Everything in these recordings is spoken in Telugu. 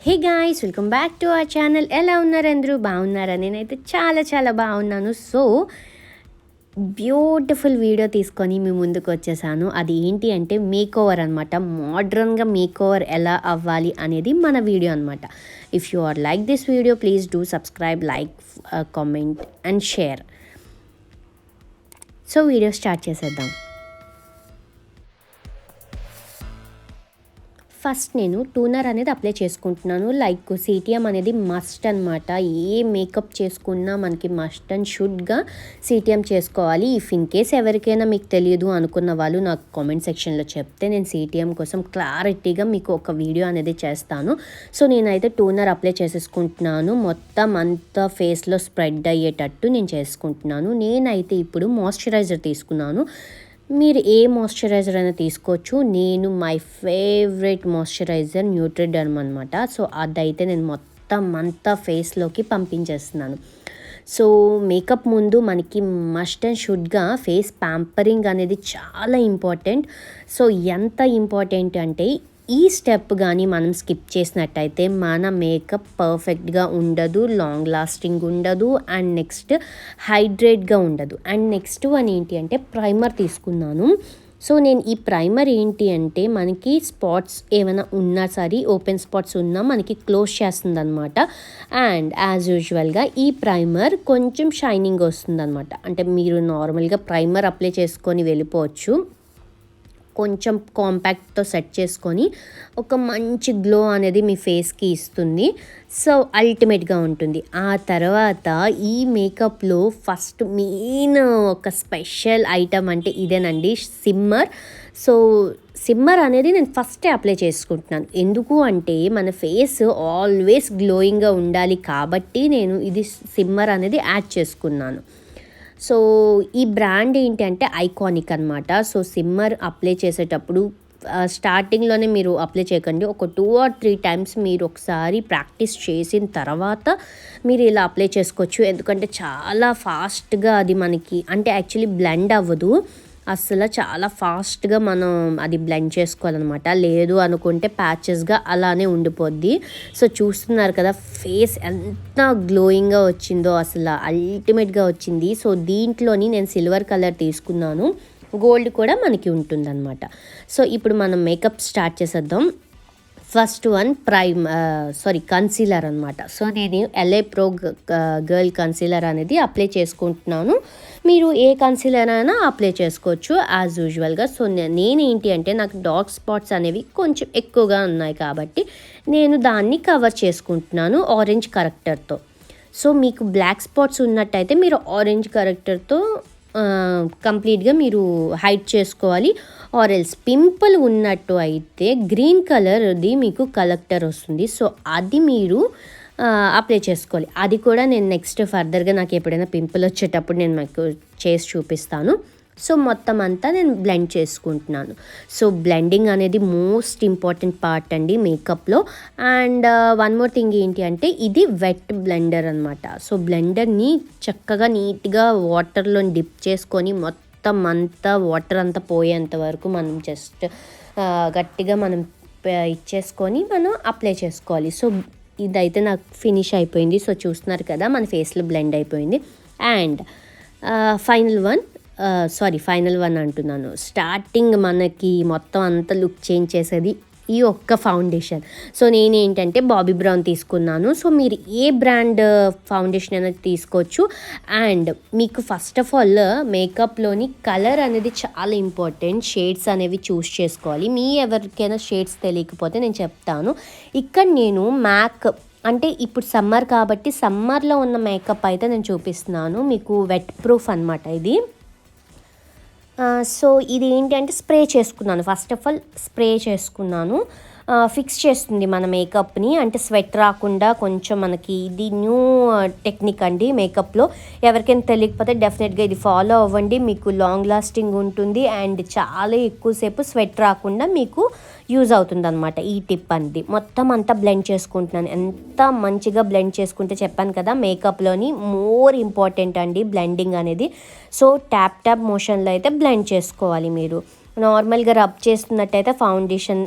Hey guys, welcome back to our channel. ఎలా ఉన్నారు అందరూ? బాగున్నారా? నేనైతే చాలా చాలా బాగున్నాను. సో బ్యూటిఫుల్ వీడియో తీసుకొని మీ ముందుకు వచ్చేసాను. అది ఏంటి అంటే మేక్ ఓవర్ అనమాట. మోడ్రన్గా మేక్ ఓవర్ ఎలా అవ్వాలి అనేది మన వీడియో అనమాట. If you are like this video, please do subscribe, like, comment and share. So video start చేసేద్దాం. ఫస్ట్ నేను టూనర్ అనేది అప్లై చేసుకుంటున్నాను. లైక్ సిటిఎం అనేది మస్ట్ అనమాట. ఏ మేకప్ చేసుకున్నా మనకి మస్ట్ అండ్ షుడ్గా సిటిఎం చేసుకోవాలి. ఇఫ్ ఇన్ కేస్ ఎవరికైనా మీకు తెలియదు అనుకున్న వాళ్ళు నాకు కామెంట్ సెక్షన్లో చెప్తే నేను సిటిఎం కోసం క్లారిటీగా మీకు ఒక వీడియో అనేది చేస్తాను. సో నేనైతే టూనర్ అప్లై చేసేసుకుంటున్నాను. మొత్తం అంతా ఫేస్లో స్ప్రెడ్ అయ్యేటట్టు నేను చేసుకుంటున్నాను. నేనైతే ఇప్పుడు మాయిశ్చరైజర్ తీసుకున్నాను. మీరు ఏ మాయిశ్చరైజర్ అయినా తీసుకోవచ్చు. నేను మై ఫేవరెట్ మాయిశ్చరైజర్ న్యూట్రిడర్మ్ అనమాట. సో అదైతే నేను మొత్తం అంతా ఫేస్లోకి పంపించేస్తున్నాను. సో మేకప్ ముందు మనకి మస్ట్ అండ్ షుడ్గా ఫేస్ ప్యాంపరింగ్ అనేది చాలా ఇంపార్టెంట్. సో ఎంత ఇంపార్టెంట్ అంటే ఈ స్టెప్ కానీ మనం స్కిప్ చేసినట్టయితే మన మేకప్ పర్ఫెక్ట్గా ఉండదు, లాంగ్ లాస్టింగ్ ఉండదు, అండ్ నెక్స్ట్ హైడ్రేట్గా ఉండదు. అండ్ నెక్స్ట్ వన్ ఏంటి అంటే ప్రైమర్ తీసుకున్నాను. సో నేను ఈ ప్రైమర్ ఏంటి అంటే మనకి స్పాట్స్ ఏమైనా ఉన్నా సరే, ఓపెన్ స్పాట్స్ ఉన్నా మనకి క్లోజ్ చేస్తుంది అనమాట. అండ్ యాజ్ యూజువల్గా ఈ ప్రైమర్ కొంచెం షైనింగ్ వస్తుంది అనమాట. అంటే మీరు నార్మల్గా ప్రైమర్ అప్లై చేసుకొని వెళ్ళిపోవచ్చు. కొంచెం కాంపాక్ట్తో సెట్ చేసుకొని ఒక మంచి గ్లో అనేది మీ ఫేస్కి ఇస్తుంది. సో అల్టిమేట్గా ఉంటుంది. ఆ తర్వాత ఈ మేకప్లో ఫస్ట్ మెయిన్ ఒక స్పెషల్ ఐటమ్ అంటే ఇదేనండి, సిమ్మర్. సో సిమ్మర్ అనేది నేను ఫస్టే అప్లై చేసుకుంటున్నాను. ఎందుకు అంటే మన ఫేస్ ఆల్వేస్ గ్లోయింగ్గా ఉండాలి కాబట్టి నేను ఇది సిమ్మర్ అనేది యాడ్ చేసుకున్నాను. సో ఈ బ్రాండ్ ఏంటి అంటే ఐకానిక్ అనమాట. సో సిమ్మర్ అప్లై చేసేటప్పుడు స్టార్టింగ్లోనే మీరు అప్లై చేయకండి. ఒక 2 or 3 టైమ్స్ మీరు ఒకసారి ప్రాక్టీస్ చేసిన తర్వాత మీరు ఇలా అప్లై చేసుకోవచ్చు. ఎందుకంటే చాలా ఫాస్ట్గా అది మనకి అంటే యాక్చువల్లీ బ్లెండ్ అవ్వదు అసలు. చాలా ఫాస్ట్గా మనం అది బ్లెండ్ చేసుకోవాలన్నమాట. లేదు అనుకుంటే ప్యాచెస్గా అలానే ఉండిపోద్ది. సో చూస్తున్నారు కదా ఫేస్ ఎంత గ్లోయింగ్గా వచ్చిందో, అసలు అల్టిమేట్గా వచ్చింది. సో దీంట్లోని నేను సిల్వర్ కలర్ తీసుకున్నాను, గోల్డ్ కూడా మనకి ఉంటుందన్నమాట. సో ఇప్పుడు మనం మేకప్ స్టార్ట్ చేసేద్దాం. ఫస్ట్ వన్ కన్సీలర్ అనమాట. సో నేను LA Pro గర్ల్ కన్సీలర్ అనేది అప్లై చేసుకుంటున్నాను. మీరు ఏ కన్సీలర్ అయినా అప్లై చేసుకోవచ్చు యాజ్ యూజువల్గా. సో నేనేంటి అంటే నాకు డార్క్ స్పాట్స్ అనేవి కొంచెం ఎక్కువగా ఉన్నాయి కాబట్టి నేను దాన్ని కవర్ చేసుకుంటున్నాను ఆరెంజ్ కరెక్టర్తో. సో మీకు బ్లాక్ స్పాట్స్ ఉన్నట్టయితే మీరు ఆరెంజ్ కరెక్టర్తో కంప్లీట్గా మీరు హైడ్ చేసుకోవాలి. ఆరెల్స్ పింపుల్ ఉన్నట్టు అయితే గ్రీన్ కలర్ది మీకు కలెక్టర్ వస్తుంది. సో అది మీరు అప్లై చేసుకోవాలి. అది కూడా నేను నెక్స్ట్ ఫర్దర్గా నాకు ఎప్పుడైనా పింపుల్ వచ్చేటప్పుడు నేను మీకు చేసి చూపిస్తాను. సో మొత్తం అంతా నేను బ్లెండ్ చేసుకుంటున్నాను. సో బ్లెండింగ్ అనేది మోస్ట్ ఇంపార్టెంట్ పార్ట్ అండి మేకప్లో. అండ్ వన్ మోర్ థింగ్ ఏంటి అంటే ఇది వెట్ బ్లెండర్ అనమాట. సో బ్లెండర్ని చక్కగా నీట్గా వాటర్లో డిప్ చేసుకొని మొత్తం అంతా వాటర్ అంతా పోయేంత వరకు మనం జస్ట్ గట్టిగా మనం ఇచ్చేసుకొని మనం అప్లై చేసుకోవాలి. సో ఇదైతే నాకు ఫినిష్ అయిపోయింది. సో చూస్తున్నారు కదా మన ఫేస్లో బ్లెండ్ అయిపోయింది. అండ్ ఫైనల్ వన్ అంటున్నాను, స్టార్టింగ్ మనకి మొత్తం అంతా లుక్ చేంజ్ చేసేది ఈ ఒక్క ఫౌండేషన్. సో నేనేంటంటే బాబీ బ్రౌన్ తీసుకున్నాను. సో మీరు ఏ బ్రాండ్ ఫౌండేషన్ అనేది తీసుకోవచ్చు. అండ్ మీకు ఫస్ట్ ఆఫ్ ఆల్ మేకప్లోని కలర్ అనేది చాలా ఇంపార్టెంట్. షేడ్స్ అనేవి చూస్ చేసుకోవాలి. మీ ఎవరికైనా షేడ్స్ తెలియకపోతే నేను చెప్తాను. ఇక్కడ నేను మ్యాక్ అంటే ఇప్పుడు సమ్మర్ కాబట్టి సమ్మర్లో ఉన్న మేకప్ అయితే నేను చూపిస్తున్నాను మీకు. వెట్ ప్రూఫ్ అనమాట ఇది. సో ఇది ఏంటంటే స్ప్రే చేసుకున్నాను. ఫస్ట్ ఆఫ్ ఆల్ స్ప్రే చేసుకున్నాను. ఫిక్స్ చేస్తుంది మన మేకప్ని, అంటే స్వెట్ రాకుండా కొంచెం మనకి. ఇది న్యూ టెక్నిక్ అండి మేకప్లో. ఎవరికైనా తెలియకపోతే డెఫినెట్గా ఇది ఫాలో అవ్వండి. మీకు లాంగ్ లాస్టింగ్ ఉంటుంది అండ్ చాలా ఎక్కువసేపు స్వెట్ రాకుండా మీకు యూజ్ అవుతుంది అనమాట ఈ టిప్ అనేది. మొత్తం అంతా బ్లెండ్ చేసుకుంటున్నాను. ఎంత మంచిగా బ్లెండ్ చేసుకుంటే చెప్పాను కదా మేకప్లోని మోర్ ఇంపార్టెంట్ అండి బ్లెండింగ్ అనేది. సో ట్యాప్ మోషన్లో అయితే బ్లెండ్ చేసుకోవాలి. మీరు నార్మల్గా రబ్ చేస్తున్నట్టయితే ఫౌండేషన్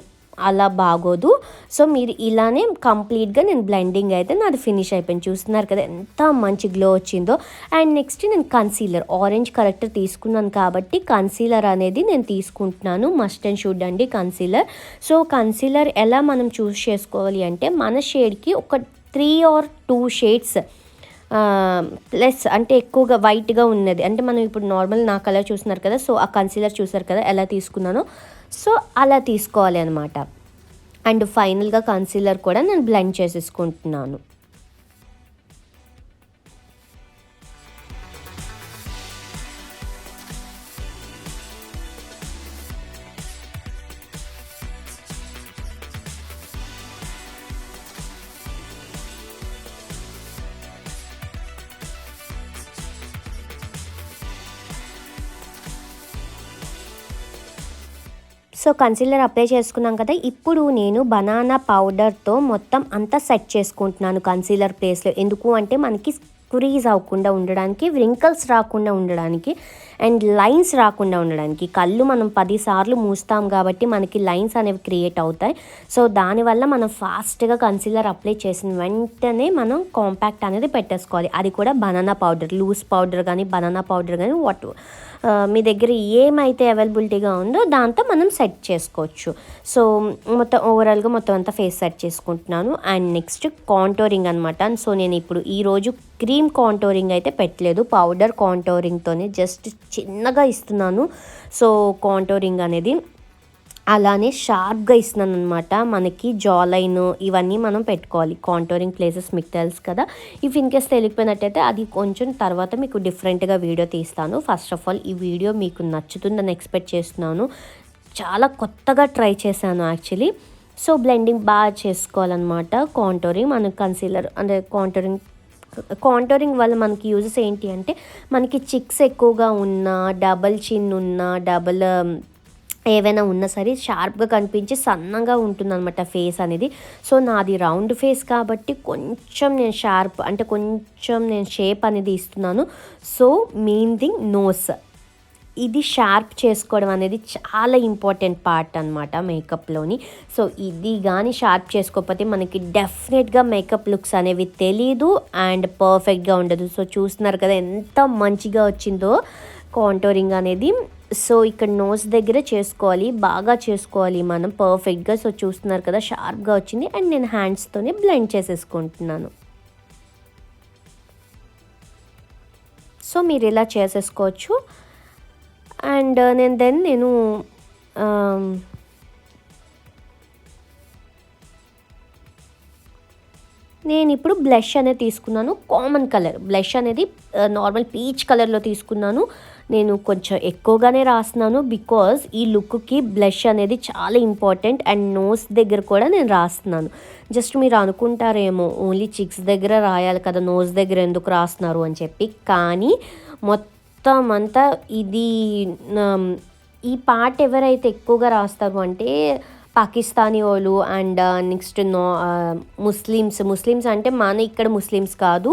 అలా బాగోదు. సో మీరు ఇలానే కంప్లీట్గా నేను బ్లెండింగ్ అయితే నాది ఫినిష్ అయిపోయింది. చూస్తున్నారు కదా ఎంత మంచి గ్లో వచ్చిందో. అండ్ నెక్స్ట్ నేను కన్సీలర్ ఆరెంజ్ కరెక్టర్ తీసుకున్నాను కాబట్టి కన్సీలర్ అనేది నేను తీసుకుంటున్నాను. మస్ట్ అండ్ షుడ్ అండి కన్సీలర్. సో కన్సీలర్ ఎలా మనం చూస్ చేసుకోవాలి అంటే మన షేడ్కి ఒక 3 or 2 షేడ్స్ ప్లస్ అంటే ఎక్కువగా వైట్గా ఉన్నది అంటే మనం ఇప్పుడు నార్మల్ నా కలర్ చూస్తున్నారు కదా. సో ఆ కన్సీలర్ చూసారు కదా ఎలా తీసుకున్నానో. సో అలా తీసుకోవాలి అనమాట. అండ్ ఫైనల్గా కన్సీలర్ కూడా నేను బ్లెండ్ చేసేసుకుంటున్నాను. సో కన్సీలర్ అప్లై చేసుకున్నాం కదా. ఇప్పుడు నేను బనానా పౌడర్తో మొత్తం అంతా సెట్ చేసుకుంటున్నాను కన్సీలర్ ప్లేస్లో. ఎందుకు అంటే మనకి స్క్రీజ్ అవ్వకుండా ఉండడానికి, వ్రింకల్స్ రాకుండా ఉండడానికి, అండ్ లైన్స్ రాకుండా ఉండడానికి. కళ్ళు మనం 10 సార్లు మూస్తాం కాబట్టి మనకి లైన్స్ అనేవి క్రియేట్ అవుతాయి. సో దానివల్ల మనం ఫాస్ట్గా కన్సీలర్ అప్లై చేసిన వెంటనే మనం కాంపాక్ట్ అనేది పెట్టేసుకోవాలి. అది కూడా బనానా పౌడర్, లూజ్ పౌడర్ కానీ బనానా పౌడర్ కానీ మీ దగ్గర ఏమైతే అవైలబిలిటీగా ఉందో దాంతో మనం సెట్ చేసుకోవచ్చు. సో మొత్తం ఓవరాల్గా మొత్తం అంతా ఫేస్ సెట్ చేసుకుంటున్నాను. అండ్ నెక్స్ట్ కాంటోరింగ్ అనమాట. సో నేను ఇప్పుడు ఈరోజు క్రీమ్ కాంటోరింగ్ అయితే పెట్టలేదు, పౌడర్ కాంటోరింగ్తోనే జస్ట్ చిన్నగా ఇస్తున్నాను. సో కాంటోరింగ్ అనేది అలానే షార్ప్గా ఇస్తున్నాను అనమాట. మనకి జా లైన్ ఇవన్నీ మనం పెట్టుకోవాలి. కాంటోరింగ్ ప్లేసెస్ మీకు తెలుసు కదా. ఇఫ్ ఇన్ కేస్ తెలియకపోయినట్టయితే అది కొంచెం తర్వాత మీకు డిఫరెంట్గా వీడియో తీస్తాను. ఫస్ట్ ఆఫ్ ఆల్ ఈ వీడియో మీకు నచ్చుతుందని ఎక్స్పెక్ట్ చేస్తున్నాను. చాలా కొత్తగా ట్రై చేశాను యాక్చువల్లీ. సో బ్లెండింగ్ బాగా చేసుకోవాలన్నమాట. కాంటోరింగ్ మనకు కన్సీలర్ అంటే కాంటోరింగ్ వల్ల మనకి యూజెస్ ఏంటి అంటే మనకి చిక్స్ ఎక్కువగా ఉన్నా, డబల్ చిన్ ఉన్నా, డబల్ ఏవైనా ఉన్నా సరే షార్ప్గా కనిపించి సన్నగా ఉంటుందన్నమాట ఫేస్ అనేది. సో నాది రౌండ్ ఫేస్ కాబట్టి కొంచెం నేను షార్ప్ అంటే కొంచెం నేను షేప్ అనేది ఇస్తున్నాను. సో మెయిన్ థింగ్ నోస్, ఇది షార్ప్ చేసుకోవడం అనేది చాలా ఇంపార్టెంట్ పార్ట్ అనమాట మేకప్లోని. సో ఇది కానీ షార్ప్ చేసుకోకపోతే మనకి డెఫినెట్గా మేకప్ లుక్స్ అనేవి తెలీదు అండ్ పర్ఫెక్ట్గా ఉండదు. సో చూస్తున్నారు కదా ఎంత మంచిగా వచ్చిందో కాంటోరింగ్ అనేది. సో ఇక్కడ నోస్ దగ్గర చేసుకోవాలి, బాగా చేసుకోవాలి మనం పర్ఫెక్ట్గా. సో చూస్తున్నారు కదా షార్ప్గా వచ్చింది. అండ్ నేను హ్యాండ్స్తోనే బ్లెండ్ చేసేసుకుంటున్నాను. సో మీరు ఇలా చేసేసుకోవచ్చు. అండ్ నేను ఇప్పుడు బ్లష్ అనేది తీసుకున్నాను. కామన్ కలర్ బ్లష్ అనేది నార్మల్ పీచ్ కలర్లో తీసుకున్నాను. నేను కొంచెం ఎక్కువగానే రాస్తున్నాను బికాజ్ ఈ లుక్కి బ్లష్ అనేది చాలా ఇంపార్టెంట్. అండ్ నోస్ దగ్గర కూడా నేను రాస్తున్నాను. జస్ట్ మీరు అనుకుంటారేమో ఓన్లీ చిక్స్ దగ్గర రాయాలి కదా, నోస్ దగ్గర ఎందుకు రాస్తున్నారు అని చెప్పి. కానీ మొత్తం అంతా ఇది ఈ పార్ట్ ఎవరైతే ఎక్కువగా రాస్తారు అంటే పాకిస్తానీ వాళ్ళు అండ్ నెక్స్ట్ ముస్లిమ్స్ అంటే మన ఇక్కడ ముస్లిమ్స్ కాదు,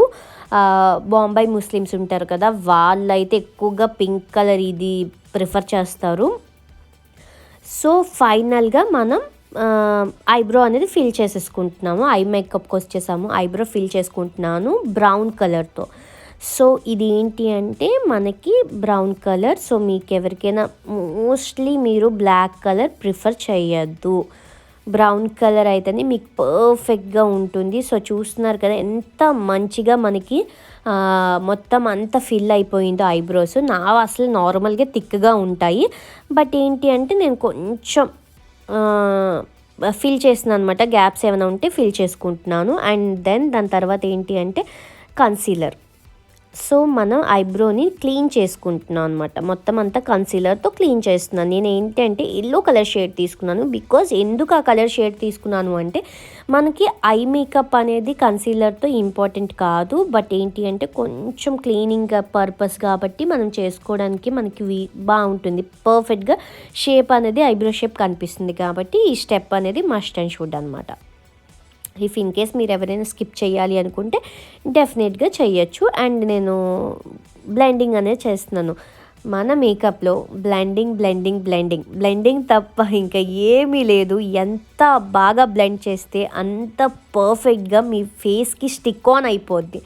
బాంబాయి ముస్లిమ్స్ ఉంటారు కదా, వాళ్ళైతే ఎక్కువగా పింక్ కలర్ ఇది ప్రిఫర్ చేస్తారు. సో ఫైనల్గా మనం ఐబ్రో అనేది ఫిల్ చేసేసుకుంటున్నాము. ఐ మేకప్కి వచ్చేసాము. ఐబ్రో ఫిల్ చేసుకుంటున్నాను బ్రౌన్ కలర్తో. సో ఇది ఏంటి అంటే మనకి బ్రౌన్ కలర్. సో మీకు ఎవరికైనా మోస్ట్లీ మీరు బ్లాక్ కలర్ ప్రిఫర్ చేయొద్దు, బ్రౌన్ కలర్ అయితేనే మీకు పర్ఫెక్ట్గా ఉంటుంది. సో చూస్తున్నారు కదా ఎంత మంచిగా మనకి మొత్తం అంతా ఫిల్ అయిపోయిందో ఐబ్రోస్. నా అసలు నార్మల్గా థిక్గా ఉంటాయి, బట్ ఏంటి అంటే నేను కొంచెం ఫిల్ చేసిన అనమాట. గ్యాప్స్ ఏమైనా ఉంటే ఫిల్ చేసుకుంటున్నాను. అండ్ దాని తర్వాత ఏంటి అంటే కన్సీలర్. సో మనం ఐబ్రోని క్లీన్ చేసుకుంటున్నాం అనమాట. మొత్తం అంతా కన్సీలర్తో క్లీన్ చేస్తున్నాను. నేను ఏంటంటే ఎల్లో కలర్ షేడ్ తీసుకున్నాను. బికాజ్ ఎందుకు ఆ కలర్ షేడ్ తీసుకున్నాను అంటే మనకి ఐ మేకప్ అనేది కన్సీలర్తో ఇంపార్టెంట్ కాదు, బట్ ఏంటి అంటే కొంచెం క్లీనింగ్ పర్పస్ కాబట్టి మనం చేసుకోవడానికి మనకి బాగుంటుంది. పర్ఫెక్ట్గా షేప్ అనేది ఐబ్రో షేప్ కనిపిస్తుంది కాబట్టి ఈ స్టెప్ అనేది మస్ట్ అండ్ షుడ్ అనమాట. ఇఫ్ ఇన్ కేస్ మీరు ఎవరైనా స్కిప్ చేయాలి అనుకుంటే డెఫినెట్గా చేయొచ్చు. అండ్ నేను బ్లెండింగ్ అనేది చేస్తున్నాను. మన మేకప్లో బ్లెండింగ్ తప్ప ఇంకా ఏమీ లేదు. ఎంత బాగా బ్లెండ్ చేస్తే అంత పర్ఫెక్ట్గా మీ ఫేస్కి స్టిక్ ఆన్ అయిపోద్ది.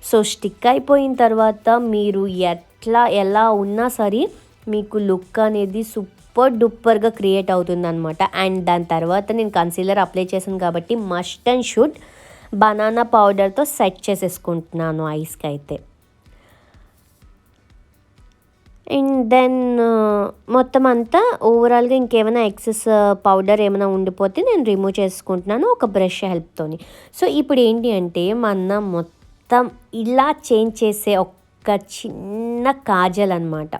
సో స్టిక్ అయిపోయిన తర్వాత మీరు ఎలా ఉన్నా సరే మీకు లుక్ అనేది సూపర్ డూపర్గా క్రియేట్ అవుతుందన్నమాట. అండ్ దాని తర్వాత నేను కన్సీలర్ అప్లై చేశాను కాబట్టి మస్ట్ అండ్ షుడ్ బనానా పౌడర్తో సెట్ చేసేసుకుంటున్నాను ఐస్కి అయితే. అండ్ దెన్ మొత్తం అంతా ఓవరాల్గా ఇంకేమైనా ఎక్సెస్ పౌడర్ ఏమైనా ఉండిపోతే నేను రిమూవ్ చేసుకుంటున్నాను ఒక బ్రష్ హెల్ప్తోని. సో ఇప్పుడు ఏంటి అంటే మొత్తం ఇలా చేంజ్ చేసే ఒక చిన్న కాజల్ అనమాట.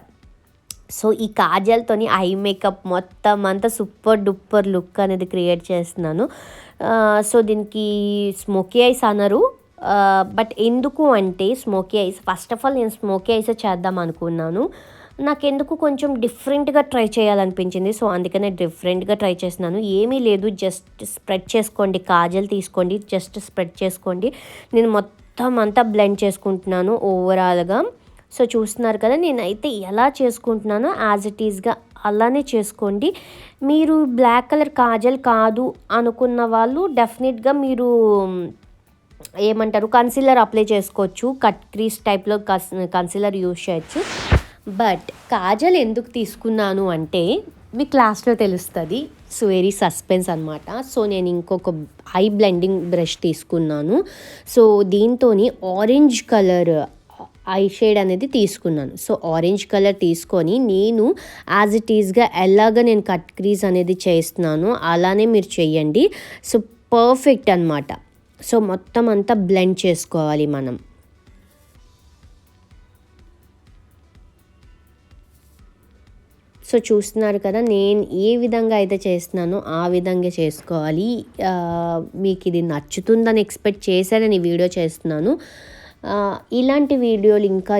సో ఈ కాజల్తోని ఐ మేకప్ మొత్తం అంతా సూపర్ డూపర్ లుక్ అనేది క్రియేట్ చేస్తున్నాను. సో దీనికి స్మోకీ ఐస్ అనరు, బట్ ఎందుకు అంటే smoky ice first of all నేను స్మోకీ ఐస్ చేద్దాం అనుకున్నాను. నాకెందుకు కొంచెం డిఫరెంట్గా ట్రై చేయాలనిపించింది. సో అందుకనే డిఫరెంట్గా ట్రై చేస్తున్నాను. ఏమీ లేదు, జస్ట్ స్ప్రెడ్ చేసుకోండి, కాజల్ తీసుకోండి, జస్ట్ స్ప్రెడ్ చేసుకోండి. నేను మొత్తం అంతా బ్లెండ్ చేసుకుంటున్నాను ఓవరాల్గా. సో చూస్తున్నారు కదా నేనైతే ఎలా చేసుకుంటున్నానో యాజ్ ఇట్ ఈస్గా అలానే చేసుకోండి. మీరు బ్లాక్ కలర్ కాజల్ కాదు అనుకున్న వాళ్ళు డెఫినెట్గా మీరు ఏమంటారు కన్సీలర్ అప్లై చేసుకోవచ్చు. కట్ క్రీస్ టైప్లో కన్సీలర్ యూజ్ చేయొచ్చు. బట్ కాజల్ ఎందుకు తీసుకున్నాను అంటే మీకు లాస్ట్లో తెలుస్తుంది. సో వెరీ సస్పెన్స్ అనమాట. సో నేను ఇంకొక ఐ బ్లెండింగ్ బ్రష్ తీసుకున్నాను. సో దీంతో ఆరెంజ్ కలర్ ఐ షేడ్ అనేది తీసుకున్నాను. సో ఆరెంజ్ కలర్ తీసుకొని నేను యాజ్ ఇట్ ఈస్గా ఎలాగ నేను కట్ క్రీజ్ అనేది చేస్తున్నాను అలానే మీరు చెయ్యండి. సో పర్ఫెక్ట్ అనమాట. సో మొత్తం అంతా బ్లెండ్ చేసుకోవాలి మనం. సో చూస్తున్నారు కదా నేను ఏ విధంగా అయితే చేస్తున్నానో ఆ విధంగా చేసుకోవాలి. మీకు ఇది నచ్చుతుందని ఎక్స్పెక్ట్ చేశానని వీడియో చేస్తున్నాను. ఇలాంటి వీడియోలు ఇంకా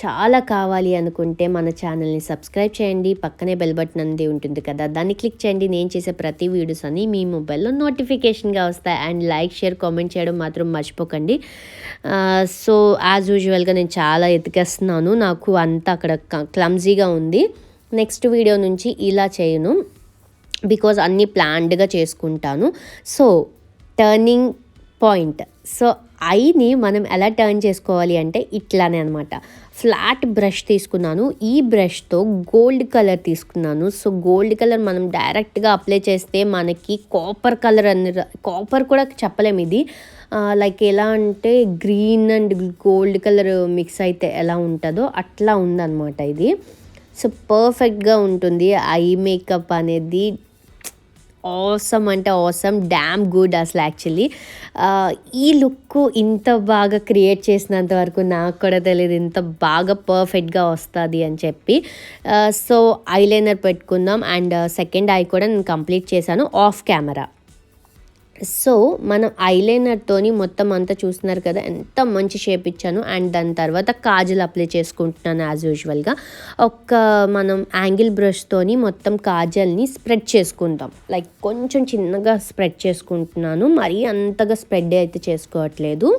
చాలా కావాలి అనుకుంటే మన ఛానల్ని సబ్స్క్రైబ్ చేయండి. పక్కనే బెల్ బటన్ అనేది ఉంటుంది కదా, దాన్ని క్లిక్ చేయండి. నేను చేసే ప్రతి వీడియోస్ అని మీ మొబైల్లో నోటిఫికేషన్గా వస్తాయి. అండ్ లైక్ షేర్ కామెంట్ చేయడం మాత్రం మర్చిపోకండి. సో యాజ్ యూజువల్గా నేను చాలా ఎతికేస్తున్నాను, నాకు అంతా అక్కడ క్లమ్జీగా ఉంది. నెక్స్ట్ వీడియో నుంచి ఇలా చేయను, బికాజ్ అన్నీ ప్లాన్డ్గా చేసుకుంటాను. So turning point. సో ఐని మనం ఎలా టర్న్ చేసుకోవాలి అంటే ఇట్లానే అనమాట. ఫ్లాట్ బ్రష్ తీసుకున్నాను. ఈ బ్రష్తో గోల్డ్ కలర్ తీసుకున్నాను. సో గోల్డ్ కలర్ మనం డైరెక్ట్గా అప్లై చేస్తే మనకి కాపర్ కలర్ కాపర్ కూడా చెప్పలేము, ఇది లైక్ ఎలా అంటే green and gold colour mix అయితే ఎలా ఉంటుందో అట్లా ఉందన్నమాట ఇది. సో పర్ఫెక్ట్గా ఉంటుంది ఐ మేకప్ అనేది. ఆసమ్ అంటే ఆసమ్, డ్యామ్ గుడ్ అసలు. యాక్చువల్లీ ఈ లుక్ ఇంత బాగా క్రియేట్ చేసినంత వరకు నాకు కూడా తెలియదు ఇంత బాగా పర్ఫెక్ట్గా వస్తుంది అని చెప్పి. సో ఐలైనర్ పెట్టుకుందాం. అండ్ సెకండ్ ఐ కూడా నేను కంప్లీట్ చేశాను ఆఫ్ కెమెరా. సో మనం ఐలైనర్తోని మొత్తం అంతా చూస్తున్నారు కదా ఎంత మంచి షేప్ ఇచ్చాను. అండ్ దాని తర్వాత కాజల్ అప్లై చేసుకుంటున్నాను యాజ్ యూజువల్గా. మనం యాంగిల్ బ్రష్తోని మొత్తం కాజల్ని స్ప్రెడ్ చేసుకుంటాం. లైక్ కొంచెం చిన్నగా స్ప్రెడ్ చేసుకుంటున్నాను, మరీ అంతగా స్ప్రెడ్ అయితే చేసుకోవట్లేదు.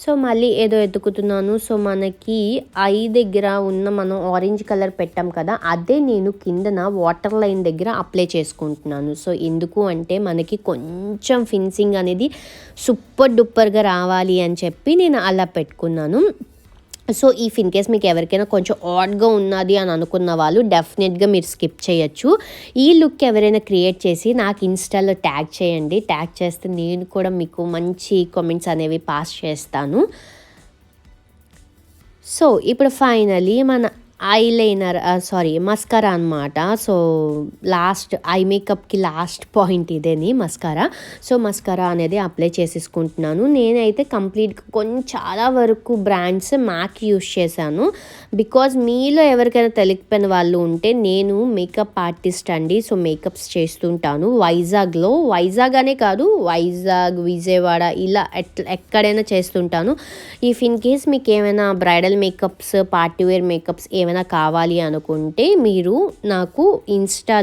సో మళ్ళీ ఏదో ఎతుకుతున్నాను. సో మనకి ఐ దగ్గర ఉన్న మనం ఆరెంజ్ కలర్ పెట్టాం కదా, అదే నేను కిందన వాటర్ లైన్ దగ్గర అప్లై చేసుకుంటున్నాను. సో ఎందుకు అంటే మనకి కొంచెం ఫినిషింగ్ అనేది సూపర్ డూపర్గా రావాలి అని చెప్పి నేను అలా పెట్టుకున్నాను. సో ఇఫ్ ఇన్ కేస్ మీకు ఎవరికైనా కొంచెం ఆడ్గా ఉన్నది అని అనుకున్న వాళ్ళు డెఫినెట్గా మీరు స్కిప్ చేయొచ్చు. ఈ లుక్ ఎవరైనా క్రియేట్ చేసి నాకు ఇన్స్టాలో ట్యాగ్ చేయండి. ట్యాగ్ చేస్తే నేను కూడా మీకు మంచి కామెంట్స్ అనేవి పాస్ చేస్తాను. సో ఇప్పుడు ఫైనలీ మన ఐలైనర్ మస్కారా అనమాట. సో లాస్ట్ ఐ మేకప్కి లాస్ట్ పాయింట్ ఇదేని మస్కారా. సో మస్కారా అనేది అప్లై చేసేసుకుంటున్నాను. నేనైతే కంప్లీట్గా చాలా వరకు బ్రాండ్స్ మ్యాక్ యూస్ చేశాను. బికాజ్ మీలో ఎవరికైనా తెలియకపోయిన వాళ్ళు ఉంటే నేను మేకప్ ఆర్టిస్ట్ అండి. సో మేకప్స్ చేస్తుంటాను వైజాగ్ అనే కాదు, వైజాగ్, విజయవాడ ఇలా ఎక్కడైనా చేస్తుంటాను. ఇఫ్ ఇన్ కేస్ మీకు ఏమైనా బ్రైడల్ మేకప్స్, పార్టీవేర్ మేకప్స్ ఏమైనా కావాలి అనుకుంటే మీరు నాకు ఇన్స్టా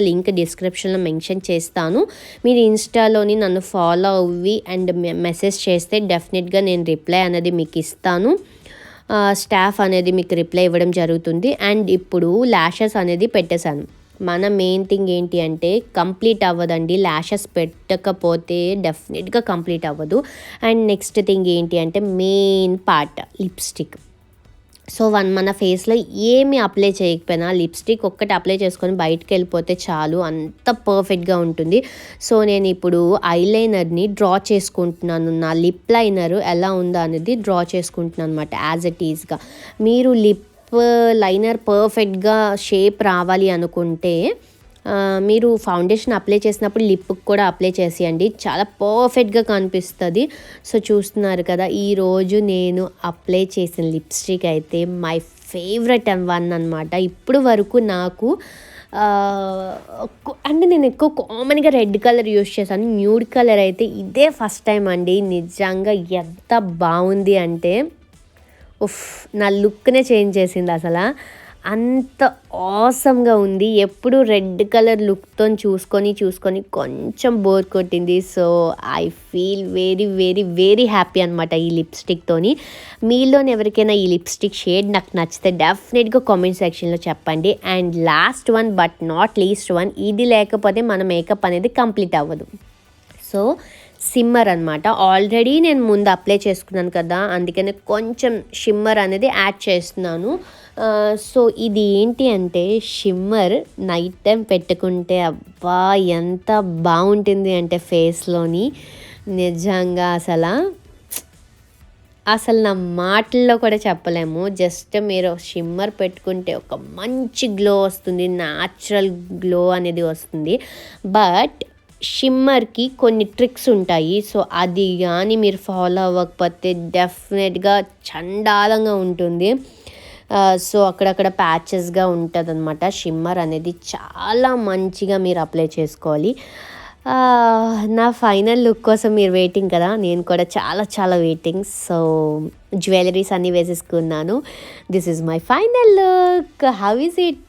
లింక్ డిస్క్రిప్షన్లో మెన్షన్ చేస్తాను. మీరు ఇన్స్టాలోని నన్ను ఫాలో అవ్వి అండ్ మెసేజ్ చేస్తే డెఫినెట్గా నేను రిప్లై అనేది మీకు ఇస్తాను. స్టాఫ్ అనేది మీకు రిప్లై ఇవ్వడం జరుగుతుంది. అండ్ ఇప్పుడు ల్యాషెస్ అనేది పెట్టేశాను. మన మెయిన్ థింగ్ ఏంటి అంటే కంప్లీట్ అవ్వదండి, ల్యాషెస్ పెట్టకపోతే డెఫినెట్గా కంప్లీట్ అవ్వదు. అండ్ నెక్స్ట్ థింగ్ ఏంటి అంటే మెయిన్ పార్ట్ లిప్స్టిక్. సో మన ఫేస్లో ఏమి అప్లై చేయకపోయినా లిప్స్టిక్ ఒక్కటి అప్లై చేసుకొని బయటకు వెళ్ళిపోతే చాలు, అంత పర్ఫెక్ట్గా ఉంటుంది. సో నేను ఇప్పుడు ఐలైనర్ని డ్రా చేసుకుంటున్నాను. నా లిప్ లైనర్ ఎలా ఉందో అనేది డ్రా చేసుకుంటున్నాను అనమాట యాజ్ ఇట్ ఈజ్గా. మీరు లిప్ లైనర్ పర్ఫెక్ట్గా షేప్ రావాలి అనుకుంటే మీరు ఫౌండేషన్ అప్లై చేసినప్పుడు లిప్కి కూడా అప్లై చేసేయండి, చాలా పర్ఫెక్ట్గా కనిపిస్తుంది. సో చూస్తున్నారు కదా, ఈరోజు నేను అప్లై చేసిన లిప్స్టిక్ అయితే మై ఫేవరెట్ వన్ అనమాట. ఇప్పుడు వరకు నాకు అంటే నేను ఎక్కువ కామన్గా రెడ్ కలర్ యూస్ చేశాను. న్యూడ్ కలర్ అయితే ఇదే ఫస్ట్ టైం అండి. నిజంగా ఎంత బాగుంది అంటే నా లుక్నే చేంజ్ చేసింది అసలు. అంత ఆసమ్గా ఉంది. ఎప్పుడు రెడ్ కలర్ లుక్తో చూసుకొని కొంచెం బోర్ కొట్టింది. So I feel very very very happy అనమాట ఈ లిప్స్టిక్తోని. మీలోని ఎవరికైనా ఈ లిప్స్టిక్ షేడ్ నాకు నచ్చితే డెఫినెట్గా కామెంట్ సెక్షన్లో చెప్పండి. And last one but not least one, ఇది లేకపోతే మన మేకప్ అనేది కంప్లీట్ అవ్వదు. సో షిమ్మర్ అనమాట. ఆల్రెడీ నేను ముందు అప్లై చేసుకున్నాను కదా, అందుకనే కొంచెం షిమ్మర్ అనేది యాడ్ చేస్తున్నాను. సో ఇది ఏంటి అంటే షిమ్మర్ నైట్ టైం పెట్టుకుంటే అబ్బా ఎంత బాగుంటుంది అంటే ఫేస్లోని, నిజంగా అసలు నా మాటల్లో కూడా చెప్పలేము. జస్ట్ మీరు షిమ్మర్ పెట్టుకుంటే ఒక మంచి గ్లో వస్తుంది, న్యాచురల్ గ్లో అనేది వస్తుంది. బట్ షిమ్మర్కి కొన్ని ట్రిక్స్ ఉంటాయి. సో అది కానీ మీరు ఫాలో అవ్వకపోతే డెఫినెట్గా చండాలంగా ఉంటుంది. సో అక్కడక్కడ ప్యాచెస్గా ఉంటుంది అనమాట. షిమ్మర్ అనేది చాలా మంచిగా మీరు అప్లై చేసుకోవాలి. నా ఫైనల్ లుక్ కోసం మీరు వెయిటింగ్ కదా, నేను కూడా చాలా చాలా వెయిటింగ్. సో జ్యువెలరీస్ అన్నీ వేసేసుకున్నాను. This is my final look. How is it?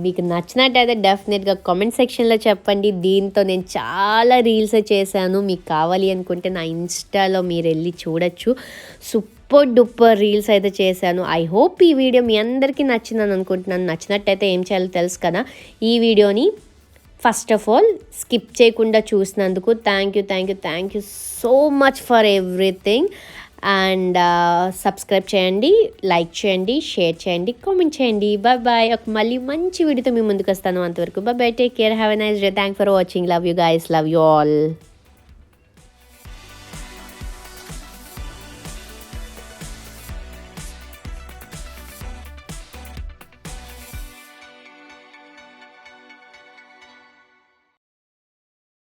మీకు నచ్చినట్టయితే డెఫినెట్గా కామెంట్ సెక్షన్లో చెప్పండి. దీంతో నేను చాలా రీల్స్ చేశాను, మీకు కావాలి అనుకుంటే నా ఇన్స్టాలో మీరు వెళ్ళి చూడొచ్చు. సూపర్ డూపర్ రీల్స్ అయితే చేశాను. ఐ హోప్ ఈ వీడియో మీ అందరికీ నచ్చిందని అనుకుంటున్నాను. నచ్చినట్టయితే ఏం చేయాలో తెలుసు కదా, ఈ వీడియోని ఫస్ట్ ఆఫ్ ఆల్ స్కిప్ చేయకుండా చూసినందుకు thank you so much for everything. And subscribe చేయండి, లైక్ చేయండి, షేర్ చేయండి, కామెంట్ చేయండి. బాయ్. ఒక మళ్ళీ మంచి వీడియోతో మీ ముందుకు వస్తాను. అంతవరకు bye, take care, have a nice day. Thank for watching. Love you guys, love you all.